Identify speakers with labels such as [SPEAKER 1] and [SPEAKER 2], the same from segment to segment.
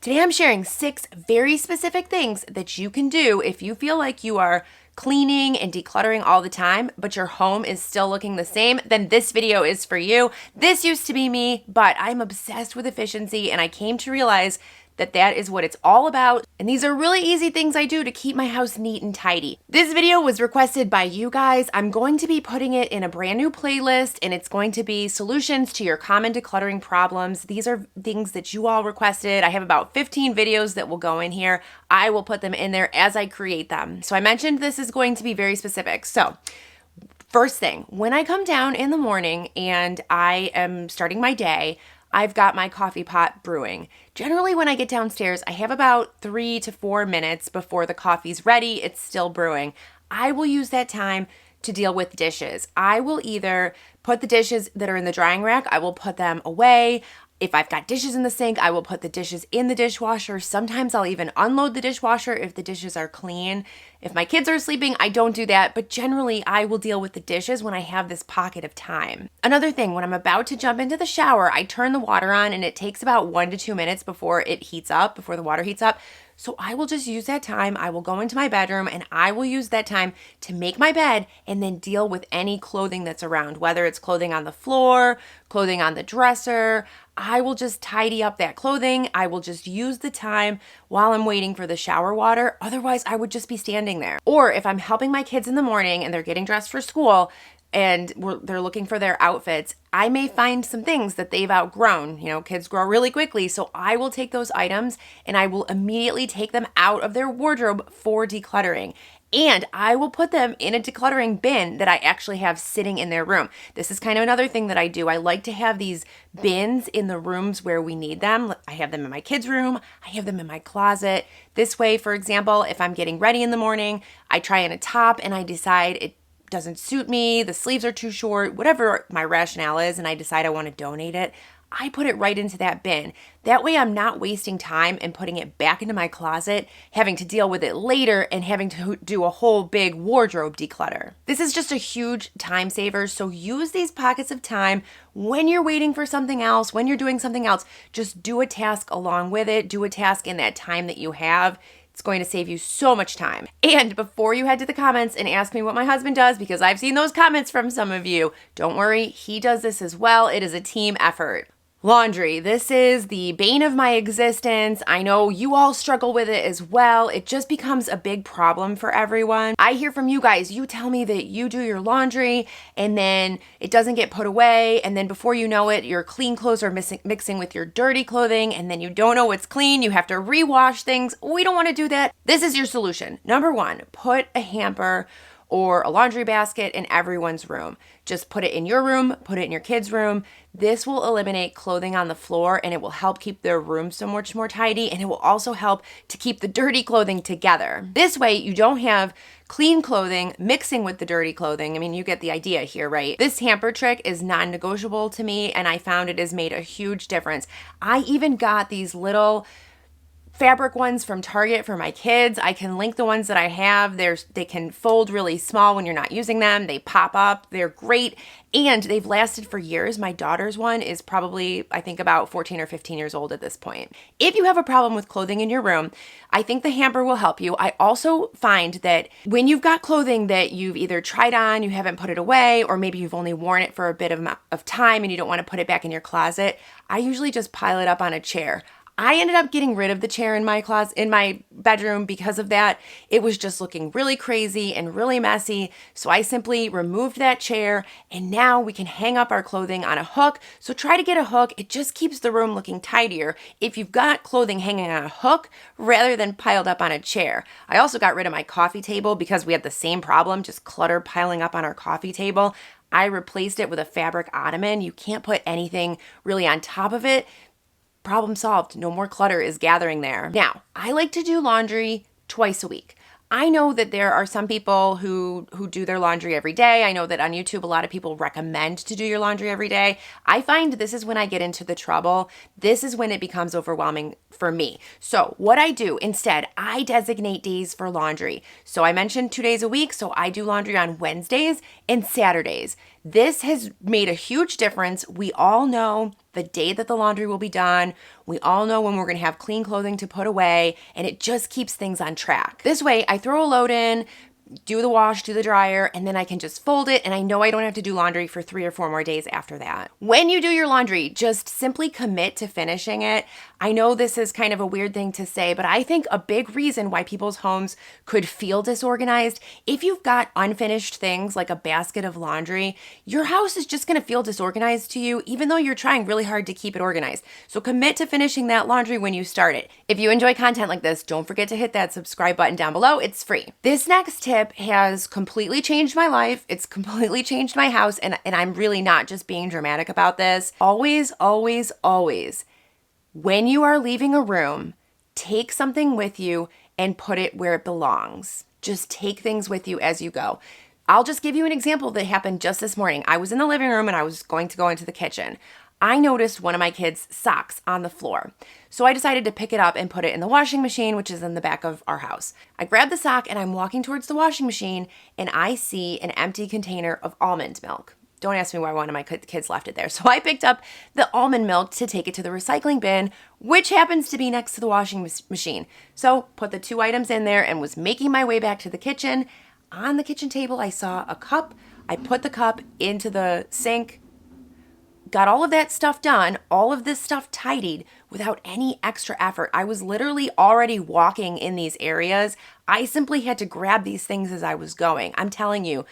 [SPEAKER 1] Today I'm sharing 6 very specific things that you can do if you feel like you are cleaning and decluttering all the time, but your home is still looking the same, then this video is for you. This used to be me, but I'm obsessed with efficiency and I came to realize that that is what it's all about. And these are really easy things I do to keep my house neat and tidy. This video was requested by you guys. I'm going to be putting it in a brand new playlist and it's going to be solutions to your common decluttering problems. These are things that you all requested. I have about 15 videos that will go in here. I will put them in there as I create them. So I mentioned this is going to be very specific. So first thing, when I come down in the morning and I am starting my day, I've got my coffee pot brewing. Generally, when I get downstairs, I have about 3 to 4 minutes before the coffee's ready. It's still brewing. I will use that time to deal with dishes. I will either put the dishes that are in the drying rack, I will put them away. If I've got dishes in the sink, I will put the dishes in the dishwasher. Sometimes I'll even unload the dishwasher if the dishes are clean. If my kids are sleeping, I don't do that, but generally I will deal with the dishes when I have this pocket of time. Another thing, when I'm about to jump into the shower, I turn the water on and it takes about 1 to 2 minutes before it heats up, before the water heats up. So I will just use that time. I will go into my bedroom and I will use that time to make my bed and then deal with any clothing that's around, whether it's clothing on the floor, clothing on the dresser. I will just tidy up that clothing. I will just use the time while I'm waiting for the shower water. Otherwise, I would just be standing there. Or if I'm helping my kids in the morning and they're getting dressed for school, and they're looking for their outfits, I may find some things that they've outgrown. You know, kids grow really quickly, so I will take those items and I will immediately take them out of their wardrobe for decluttering. And I will put them in a decluttering bin that I actually have sitting in their room. This is kind of another thing that I do. I like to have these bins in the rooms where we need them. I have them in my kids' room. I have them in my closet. This way, for example, if I'm getting ready in the morning, I try on a top and I decide it doesn't suit me, the sleeves are too short, whatever my rationale is, and I decide I want to donate it, I put it right into that bin. That way I'm not wasting time and putting it back into my closet, having to deal with it later and having to do a whole big wardrobe declutter. This is just a huge time saver, so use these pockets of time when you're waiting for something else, when you're doing something else, just do a task along with it, do a task in that time that you have. It's going to save you so much time. And before you head to the comments and ask me what my husband does, because I've seen those comments from some of you, don't worry, he does this as well. It is a team effort. Laundry. This is the bane of my existence. I know you all struggle with it as well. It just becomes a big problem for everyone. I hear from you guys, you tell me that you do your laundry and then it doesn't get put away. And then before you know it, your clean clothes are mixing with your dirty clothing. And then you don't know what's clean. You have to rewash things. We don't want to do that. This is your solution. Number 1, put a hamper or a laundry basket in everyone's room. Just put it in your room, put it in your kids' room. This will eliminate clothing on the floor and it will help keep their room so much more tidy, and it will also help to keep the dirty clothing together. This way you don't have clean clothing mixing with the dirty clothing. I mean, you get the idea here, right? This hamper trick is non-negotiable to me and I found it has made a huge difference. I even got these little fabric ones from Target for my kids. I can link the ones that I have. They can fold really small when you're not using them. They pop up. They're great. And they've lasted for years. My daughter's one is probably, I think, about 14 or 15 years old at this point. If you have a problem with clothing in your room, I think the hamper will help you. I also find that when you've got clothing that you've either tried on, you haven't put it away, or maybe you've only worn it for a bit of time and you don't want to put it back in your closet, I usually just pile it up on a chair. I ended up getting rid of the chair in my bedroom because of that. It was just looking really crazy and really messy. So I simply removed that chair and now we can hang up our clothing on a hook. So try to get a hook. It just keeps the room looking tidier if you've got clothing hanging on a hook rather than piled up on a chair. I also got rid of my coffee table because we had the same problem, just clutter piling up on our coffee table. I replaced it with a fabric ottoman. You can't put anything really on top of it. Problem solved. No more clutter is gathering there. Now, I like to do laundry twice a week. I know that there are some people who do their laundry every day. I know that on YouTube, a lot of people recommend to do your laundry every day. I find this is when I get into the trouble. This is when it becomes overwhelming for me. So what I do instead, I designate days for laundry. So I mentioned 2 days a week. So I do laundry on Wednesdays and Saturdays. This has made a huge difference. We all know the day that the laundry will be done. We all know when we're going to have clean clothing to put away, and it just keeps things on track. This way, I throw a load in, do the wash, do the dryer, and then I can just fold it, and I know I don't have to do laundry for 3 or 4 more days after that. When you do your laundry, just simply commit to finishing it. I know this is kind of a weird thing to say, but I think a big reason why people's homes could feel disorganized, if you've got unfinished things like a basket of laundry, your house is just going to feel disorganized to you, even though you're trying really hard to keep it organized. So commit to finishing that laundry when you start it. If you enjoy content like this, don't forget to hit that subscribe button down below. It's free. This next tip has completely changed my life. It's completely changed my house, and I'm really not just being dramatic about this. Always, always, always, when you are leaving a room, take something with you and put it where it belongs. Just take things with you as you go. I'll just give you an example that happened just this morning. I was in the living room and I was going to go into the kitchen. I noticed one of my kids' socks on the floor. So I decided to pick it up and put it in the washing machine, which is in the back of our house. I grabbed the sock and I'm walking towards the washing machine and I see an empty container of almond milk. Don't ask me why one of my kids left it there. So I picked up the almond milk to take it to the recycling bin, which happens to be next to the washing machine. So put the 2 items in there and was making my way back to the kitchen. On the kitchen table, I saw a cup. I put the cup into the sink, got all of that stuff done, all of this stuff tidied without any extra effort. I was literally already walking in these areas. I simply had to grab these things as I was going. I'm telling you,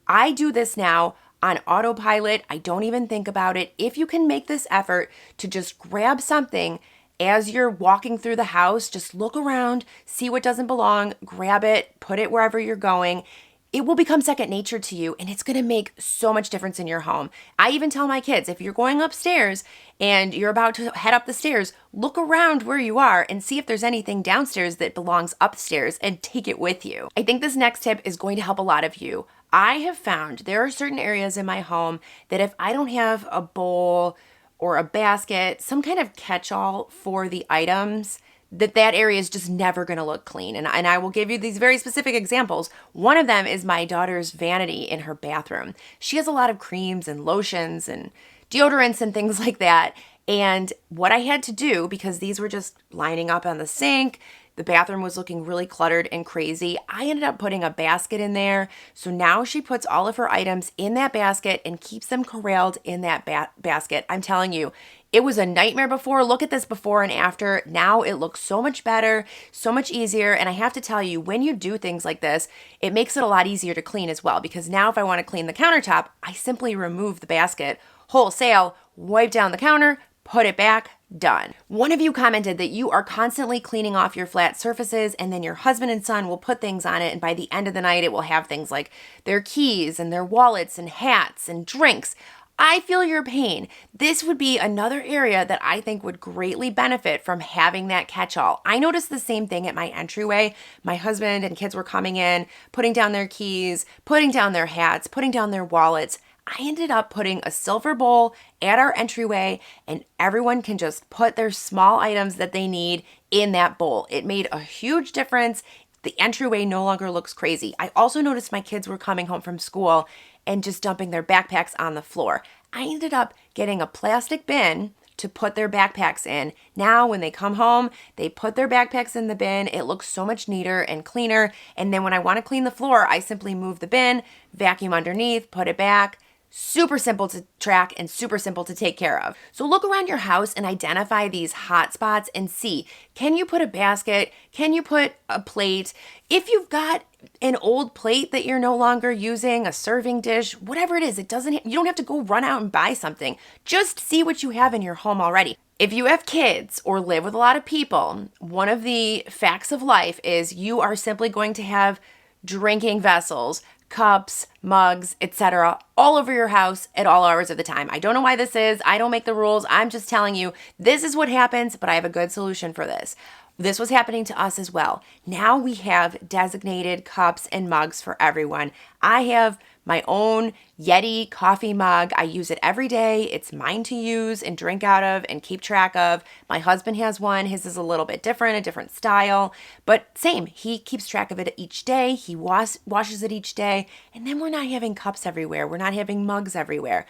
[SPEAKER 1] I do this now on autopilot. I don't even think about it. If you can make this effort to just grab something as you're walking through the house, just look around, see what doesn't belong, grab it, put it wherever you're going. It will become second nature to you, and it's going to make so much difference in your home. I even tell my kids, if you're going upstairs and you're about to head up the stairs, look around where you are and see if there's anything downstairs that belongs upstairs and take it with you. I think this next tip is going to help a lot of you. I have found there are certain areas in my home that if I don't have a bowl or a basket, some kind of catch-all for the items, that area is just never going to look clean. And I will give you these very specific examples. One of them is my daughter's vanity in her bathroom. She has a lot of creams and lotions and deodorants and things like that. And what I had to do, because these were just lining up on the sink, the bathroom was looking really cluttered and crazy, I ended up putting a basket in there. So now she puts all of her items in that basket and keeps them corralled in that basket. I'm telling you, it was a nightmare before. Look at this before and after. Now it looks so much better, so much easier. And I have to tell you, when you do things like this, it makes it a lot easier to clean as well. Because now if I want to clean the countertop, I simply remove the basket wholesale, wipe down the counter, put it back, done. One of you commented that you are constantly cleaning off your flat surfaces and then your husband and son will put things on it, and by the end of the night it will have things like their keys and their wallets and hats and drinks. I feel your pain. This would be another area that I think would greatly benefit from having that catch-all. I noticed the same thing at my entryway. My husband and kids were coming in, putting down their keys, putting down their hats, putting down their wallets. I ended up putting a silver bowl at our entryway, and everyone can just put their small items that they need in that bowl. It made a huge difference. The entryway no longer looks crazy. I also noticed my kids were coming home from school and just dumping their backpacks on the floor. I ended up getting a plastic bin to put their backpacks in. Now, when they come home, they put their backpacks in the bin. It looks so much neater and cleaner. And then when I want to clean the floor, I simply move the bin, vacuum underneath, put it back. Super simple to track and super simple to take care of. So look around your house and identify these hot spots and see, can you put a basket? Can you put a plate? If you've got an old plate that you're no longer using, a serving dish, whatever it is, you don't have to go run out and buy something. Just see what you have in your home already. If you have kids or live with a lot of people, one of the facts of life is you are simply going to have drinking vessels, cups, mugs, etc., all over your house at all hours of the time. I don't know why this is. I don't make the rules. I'm just telling you this is what happens, but I have a good solution for this. This was happening to us as well. Now we have designated cups and mugs for everyone. I have my own Yeti coffee mug. I use it every day. It's mine to use and drink out of and keep track of. My husband has one. His is a little bit different, a different style, but same. He keeps track of it each day. He washes it each day. And then we're not having cups everywhere. We're not having mugs everywhere.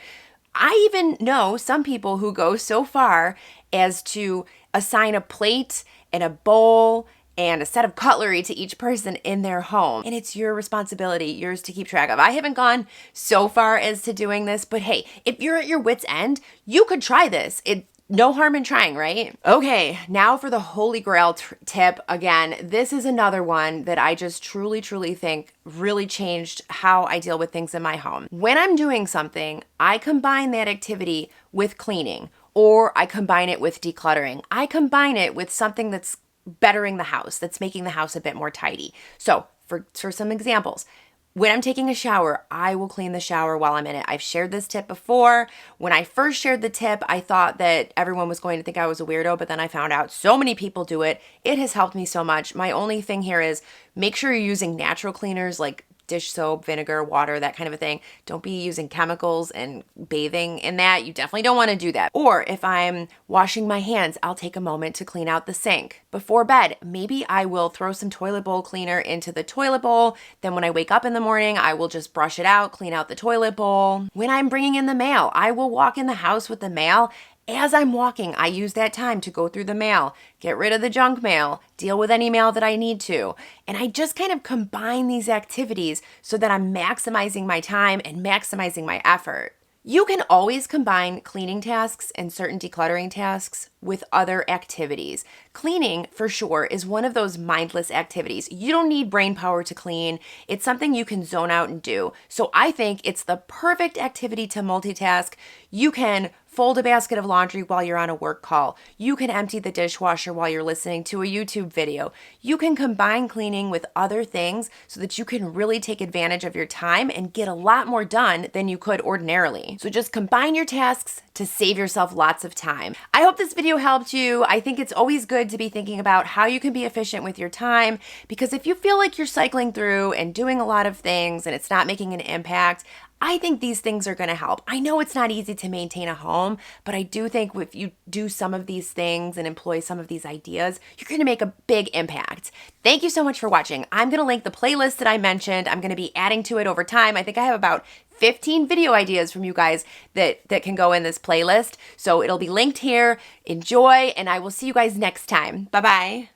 [SPEAKER 1] I even know some people who go so far as to assign a plate and a bowl and a set of cutlery to each person in their home. And it's your responsibility, yours to keep track of. I haven't gone so far as to doing this, but hey, if you're at your wit's end, you could try this. No harm in trying, right? Okay, now for the holy grail tip. Again, this is another one that I just truly think really changed how I deal with things in my home. When I'm doing something, I combine that activity with cleaning, or I combine it with decluttering. I combine it with something that's bettering the house, that's making the house a bit more tidy. So for some examples, when I'm taking a shower, I will clean the shower while I'm in it. I've shared this tip before. When I first shared the tip, I thought that everyone was going to think I was a weirdo, but then I found out so many people do it. It has helped me so much. My only thing here is make sure you're using natural cleaners like dish soap, vinegar, water, that kind of a thing. Don't be using chemicals and bathing in that. You definitely don't want to do that. Or if I'm washing my hands, I'll take a moment to clean out the sink. Before bed, maybe I will throw some toilet bowl cleaner into the toilet bowl. Then when I wake up in the morning, I will just brush it out, clean out the toilet bowl. When I'm bringing in the mail, I will walk in the house with the mail. As I'm walking, I use that time to go through the mail, get rid of the junk mail, deal with any mail that I need to. And I just kind of combine these activities so that I'm maximizing my time and maximizing my effort. You can always combine cleaning tasks and certain decluttering tasks with other activities. Cleaning, for sure, is one of those mindless activities. You don't need brain power to clean. It's something you can zone out and do. So I think it's the perfect activity to multitask. You can fold a basket of laundry while you're on a work call. You can empty the dishwasher while you're listening to a YouTube video. You can combine cleaning with other things so that you can really take advantage of your time and get a lot more done than you could ordinarily. So just combine your tasks to save yourself lots of time. I hope this video helped you. I think it's always good to be thinking about how you can be efficient with your time, because if you feel like you're cycling through and doing a lot of things and it's not making an impact, I think these things are going to help. I know it's not easy to maintain a home, but I do think if you do some of these things and employ some of these ideas, you're going to make a big impact. Thank you so much for watching. I'm going to link the playlist that I mentioned. I'm going to be adding to it over time. I think I have about 15 video ideas from you guys that can go in this playlist. So it'll be linked here. Enjoy, and I will see you guys next time. Bye-bye.